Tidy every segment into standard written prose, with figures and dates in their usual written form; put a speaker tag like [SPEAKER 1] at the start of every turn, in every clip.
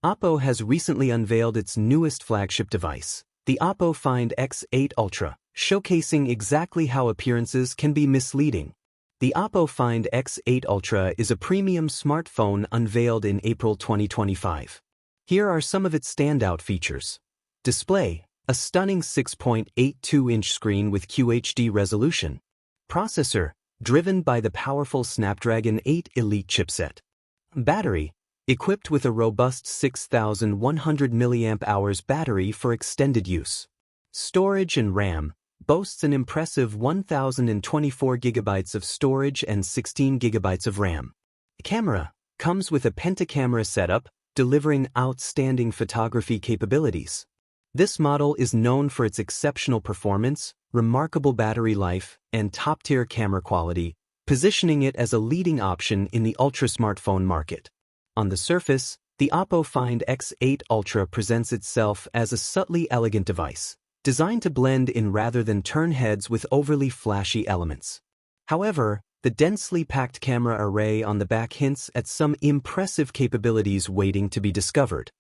[SPEAKER 1] OPPO has recently unveiled its newest flagship device, the OPPO Find X8 Ultra, showcasing exactly how appearances can be misleading. The OPPO Find X8 Ultra is a premium smartphone unveiled in April 2025. Here are some of its standout features. Display: a stunning 6.82-inch screen with QHD resolution. Processor: driven by the powerful Snapdragon 8 Elite chipset. Battery: equipped with a robust 6,100 mAh battery for extended use. Storage and RAM: boasts an impressive 1,024 GB of storage and 16 GB of RAM. Camera: comes with a pentacamera setup, delivering outstanding photography capabilities. This model is known for its exceptional performance, remarkable battery life, and top-tier camera quality, positioning it as a leading option in the ultra-smartphone market. On the surface, the OPPO Find X8 Ultra presents itself as a subtly elegant device, designed to blend in rather than turn heads with overly flashy elements. However, the densely packed camera array on the back hints at some impressive capabilities waiting to be discovered.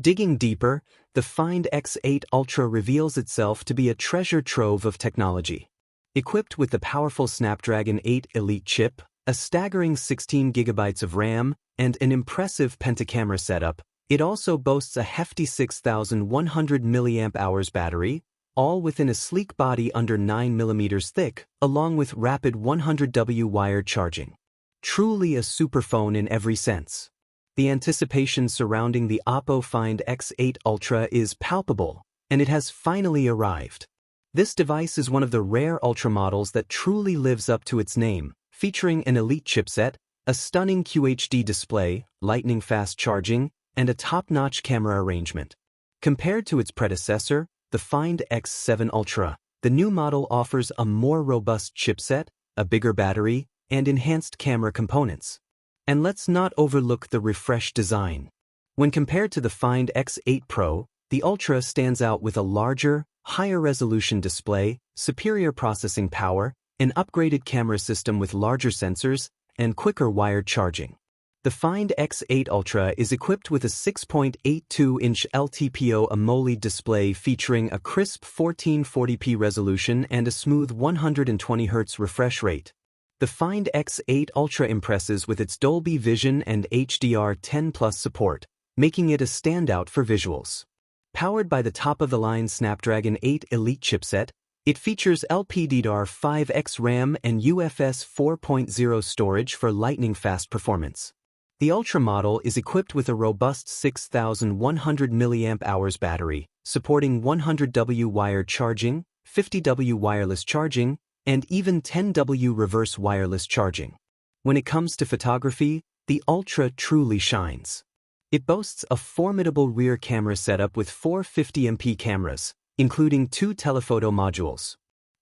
[SPEAKER 1] Digging deeper, the Find X8 Ultra reveals itself to be a treasure trove of technology. Equipped with the powerful Snapdragon 8 Elite chip, a staggering 16 GB of RAM, and an impressive pentacamera setup, it also boasts a hefty 6,100 mAh battery, all within a sleek body under 9 mm thick, along with rapid 100W wired charging. Truly a superphone in every sense. The anticipation surrounding the OPPO Find X8 Ultra is palpable, and it has finally arrived. This device is one of the rare Ultra models that truly lives up to its name, featuring an elite chipset, a stunning QHD display, lightning-fast charging, and a top-notch camera arrangement. Compared to its predecessor, the Find X7 Ultra, the new model offers a more robust chipset, a bigger battery, and enhanced camera components. And let's not overlook the refreshed design. When compared to the Find X8 Pro, the Ultra stands out with a larger, higher-resolution display, superior processing power, an upgraded camera system with larger sensors, and quicker wired charging. The Find X8 Ultra is equipped with a 6.82-inch LTPO AMOLED display featuring a crisp 1440p resolution and a smooth 120Hz refresh rate. The Find X8 Ultra impresses with its Dolby Vision and HDR10+ support, making it a standout for visuals. Powered by the top-of-the-line Snapdragon 8 Elite chipset, it features LPDDR5X RAM and UFS 4.0 storage for lightning-fast performance. The Ultra model is equipped with a robust 6,100 mAh battery, supporting 100W wired charging, 50W wireless charging, and even 10W reverse wireless charging. When it comes to photography, the Ultra truly shines. It boasts a formidable rear camera setup with 4 50MP cameras, including 2 telephoto modules.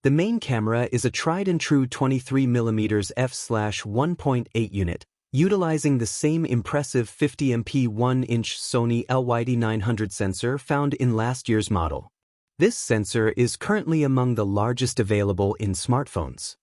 [SPEAKER 1] The main camera is a tried-and-true 23mm f/1.8 unit, utilizing the same impressive 50MP 1-inch Sony LYD900 sensor found in last year's model. This sensor is currently among the largest available in smartphones.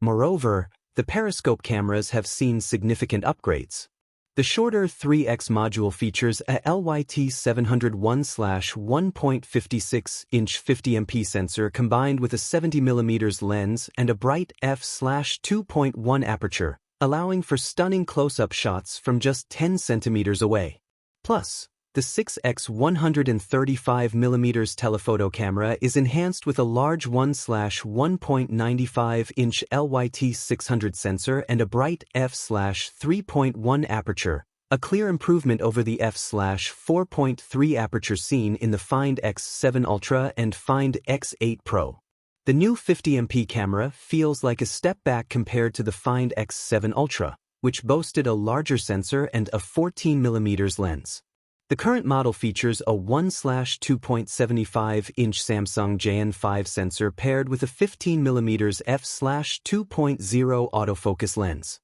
[SPEAKER 1] Moreover, the periscope cameras have seen significant upgrades. The shorter 3X module features a LYT701/1.56-inch 50MP sensor combined with a 70mm lens and a bright f/2.1 aperture, allowing for stunning close-up shots from just 10 centimeters away. Plus, the 6X 135mm telephoto camera is enhanced with a large 1/1.95-inch LYT600 sensor and a bright f/3.1 aperture, a clear improvement over the f/4.3 aperture seen in the Find X7 Ultra and Find X8 Pro. The new 50MP camera feels like a step back compared to the Find X7 Ultra, which boasted a larger sensor and a 14mm lens. The current model features a 1/2.75-inch Samsung JN5 sensor paired with a 15mm f/2.0 autofocus lens.